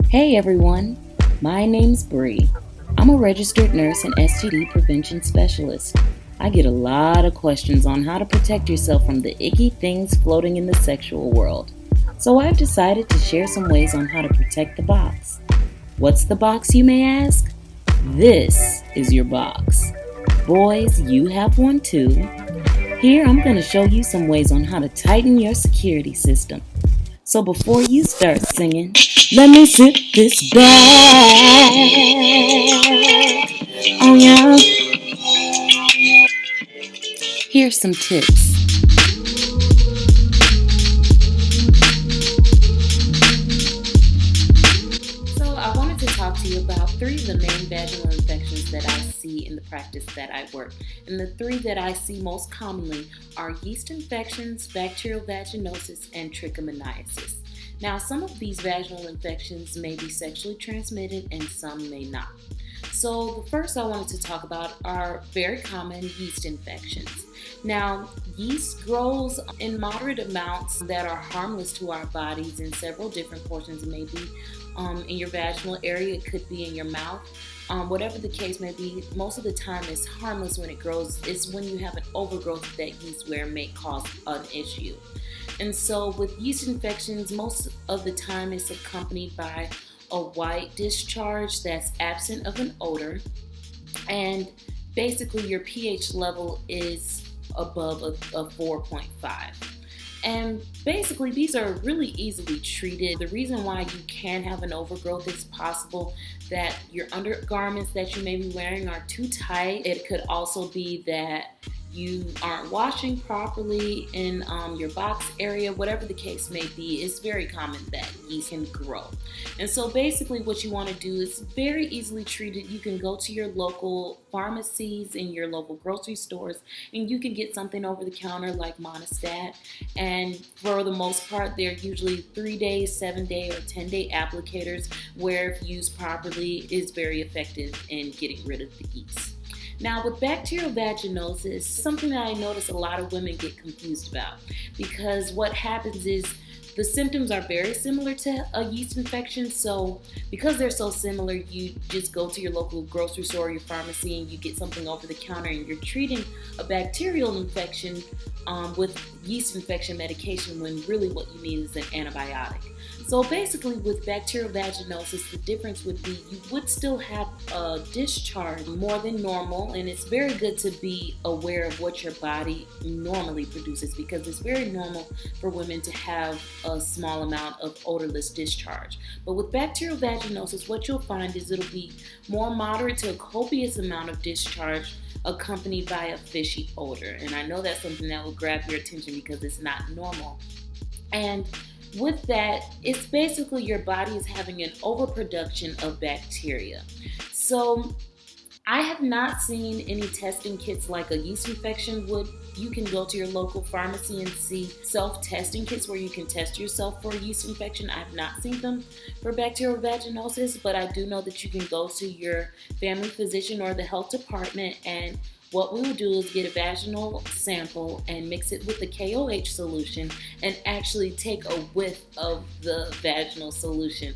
Hey everyone, my name's Bree. I'm a registered nurse and STD prevention specialist. I get a lot of questions on how to protect yourself from the icky things floating in the sexual world. So I've decided to share some ways on how to protect the box. What's the box, you may ask? This is your box. Boys, you have one too. Here I'm going to show you some ways on how to tighten your security system. So before you start singing, let me sit this back. Oh yeah. Here's some tips. So I wanted to talk to you about three of the main vaginal infections that I see in the practice that I work. And the three that I see most commonly are yeast infections, bacterial vaginosis, and trichomoniasis. Now, some of these vaginal infections may be sexually transmitted and some may not. So, the first I wanted to talk about are very common yeast infections. Now, yeast grows in moderate amounts that are harmless to our bodies in several different portions. It may be in your vaginal area, it could be in your mouth. Whatever the case may be, most of the time it's harmless when it grows. It's when you have an overgrowth of that yeast where it may cause an issue. And so with yeast infections, most of the time it's accompanied by a white discharge that's absent of an odor. And basically your pH level is above a 4.5. And basically, these are really easily treated. The reason why you can have an overgrowth is possible that your undergarments that you may be wearing are too tight. It could also be that you aren't washing properly in your box area, whatever the case may be. It's very common that yeast can grow. And so basically what you want to do is very easily treated. You can go to your local pharmacies and your local grocery stores and you can get something over the counter like Monistat. And for the most part, they're usually 3-day, 7-day, or 10-day applicators where if used properly is very effective in getting rid of the yeast. Now, with bacterial vaginosis, something that I notice a lot of women get confused about because what happens is the symptoms are very similar to a yeast infection. So because they're so similar, you just go to your local grocery store or your pharmacy and you get something over the counter and you're treating a bacterial infection with yeast infection medication when really what you need is an antibiotic. So basically with bacterial vaginosis, the difference would be you would still have a discharge more than normal, and it's very good to be aware of what your body normally produces because it's very normal for women to have a small amount of odorless discharge. But with bacterial vaginosis, what you'll find is it'll be more moderate to a copious amount of discharge accompanied by a fishy odor. And I know that's something that will grab your attention because it's not normal. And with that, it's basically your body is having an overproduction of bacteria. So I have not seen any testing kits like a yeast infection would. You can go to your local pharmacy and see self-testing kits where you can test yourself for a yeast infection. I have not seen them for bacterial vaginosis, but I do know that you can go to your family physician or the health department, and what we will do is get a vaginal sample and mix it with the KOH solution and actually take a whiff of the vaginal solution.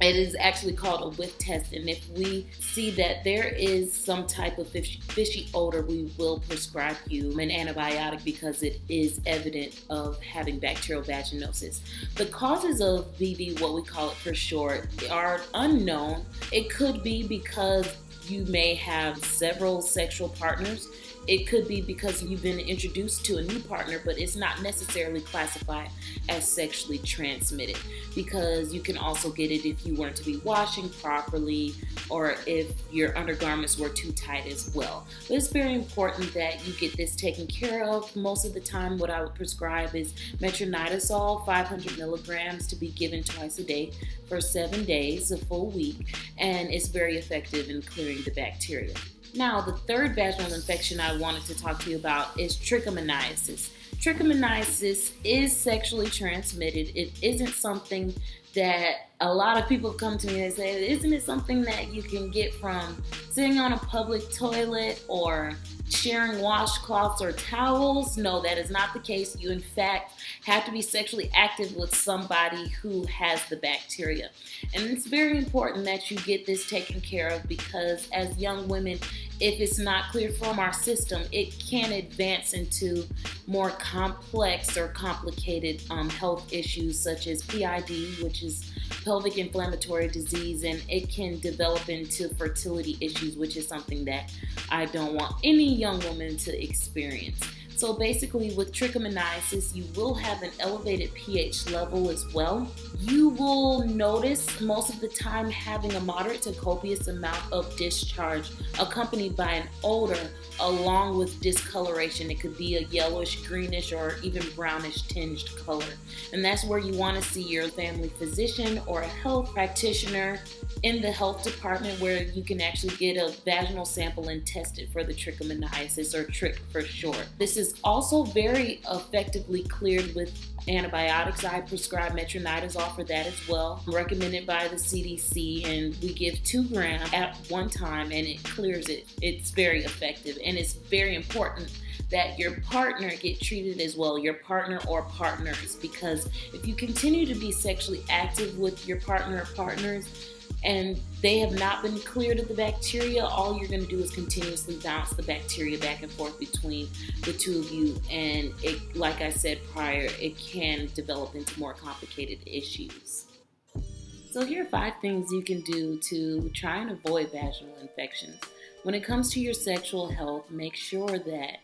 It is actually called a whiff test, and if we see that there is some type of fishy odor, we will prescribe you an antibiotic because it is evident of having bacterial vaginosis. The causes of BV, what we call it for short, are unknown. It could be because you may have several sexual partners. It could be because you've been introduced to a new partner, but it's not necessarily classified as sexually transmitted because you can also get it if you weren't to be washing properly or if your undergarments were too tight as well. But it's very important that you get this taken care of. Most of the time, what I would prescribe is metronidazole, 500 milligrams to be given twice a day for 7 days, a full week, and it's very effective in clearing the bacteria. Now, the third vaginal infection I wanted to talk to you about is trichomoniasis. Trichomoniasis is sexually transmitted. It isn't something that A lot of people come to me and say, isn't it something that you can get from sitting on a public toilet or sharing washcloths or towels? No, that is not the case. You, in fact, have to be sexually active with somebody who has the bacteria. And it's very important that you get this taken care of, because as young women, if it's not cleared from our system, it can advance into more complex or complicated health issues such as PID, which is pelvic inflammatory disease, and it can develop into fertility issues, which is something that I don't want any young woman to experience. So basically, with trichomoniasis, you will have an elevated pH level as well. You will notice most of the time having a moderate to copious amount of discharge accompanied by an odor along with discoloration. It could be a yellowish, greenish, or even brownish tinged color. And that's where you want to see your family physician or a health practitioner in the health department, where you can actually get a vaginal sample and test it for the trichomoniasis, or trick for short. This is also very effectively cleared with antibiotics. I prescribe metronidazole for that as well, recommended by the CDC, and we give 2 grams at one time and it clears it. It's very effective, and it's very important that your partner get treated as well, your partner or partners, because if you continue to be sexually active with your partner or partners and they have not been cleared of the bacteria, all you're going to do is continuously bounce the bacteria back and forth between the two of you. And it, like I said prior, it can develop into more complicated issues. So here are 5 things you can do to try and avoid vaginal infections. When it comes to your sexual health, make sure that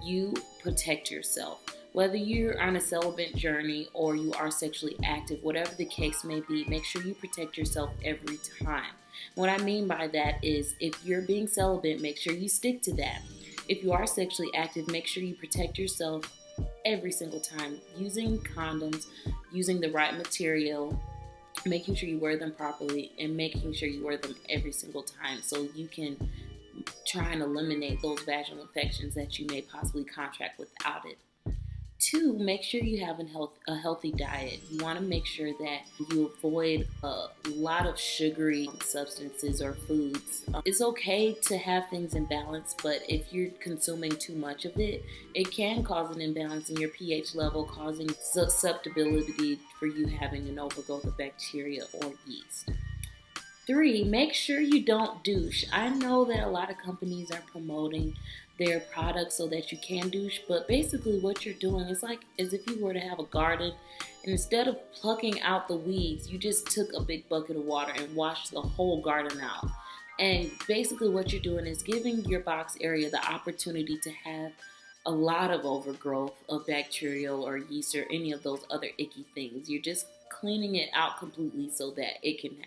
you protect yourself. Whether you're on a celibate journey or you are sexually active, whatever the case may be, make sure you protect yourself every time. What I mean by that is, if you're being celibate, make sure you stick to that. If you are sexually active, make sure you protect yourself every single time, using condoms, using the right material, making sure you wear them properly, and making sure you wear them every single time so you can try and eliminate those vaginal infections that you may possibly contract without it. 2, make sure you have a healthy diet. You want to make sure that you avoid a lot of sugary substances or foods. It's okay to have things in balance, but if you're consuming too much of it, it can cause an imbalance in your pH level, causing susceptibility for you having an overgrowth of bacteria or yeast. 3, make sure you don't douche. I know that a lot of companies are promoting their products so that you can douche, but basically what you're doing is like as if you were to have a garden, and instead of plucking out the weeds, you just took a big bucket of water and washed the whole garden out. And basically what you're doing is giving your box area the opportunity to have a lot of overgrowth of bacterial or yeast or any of those other icky things. You're just cleaning it out completely so that it can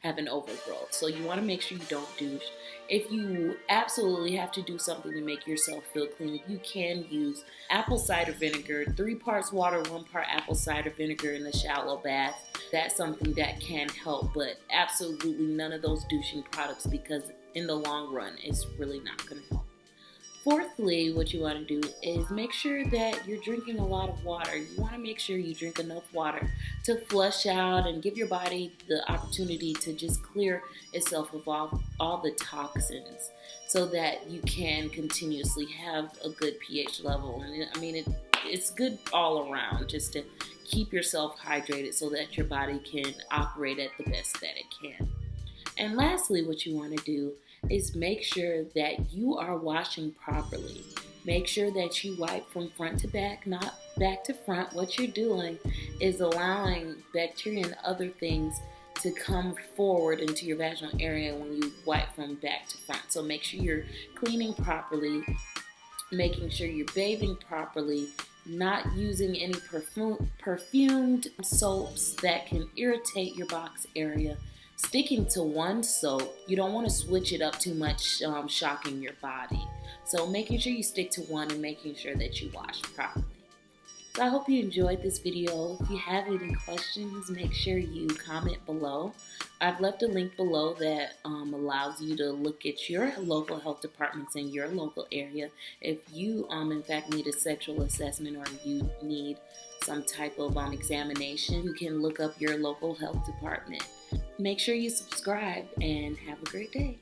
have an overgrowth. So you want to make sure you don't douche. If you absolutely have to do something to make yourself feel clean, you can use apple cider vinegar, 3 parts water, 1 part apple cider vinegar in a shallow bath. That's something that can help, but absolutely none of those douching products, because in the long run, it's really not going to help. 4thly, what you want to do is make sure that you're drinking a lot of water. You want to make sure you drink enough water to flush out and give your body the opportunity to just clear itself of all the toxins, so that you can continuously have a good pH level. And I mean, it's good all around, just to keep yourself hydrated so that your body can operate at the best that it can. And lastly, what you want to do is make sure that you are washing properly. Make sure that you wipe from front to back, not back to front. What you're doing is allowing bacteria and other things to come forward into your vaginal area when you wipe from back to front. So make sure you're cleaning properly, making sure you're bathing properly, not using any perfumed soaps that can irritate your box area. Sticking to one soap, you don't want to switch it up too much, shocking your body. So making sure you stick to one and making sure that you wash properly. So I hope you enjoyed this video. If you have any questions, make sure you comment below. I've left a link below that allows you to look at your local health departments in your local area. If you, in fact, need a sexual assessment or you need some type of examination, you can look up your local health department. Make sure you subscribe and have a great day.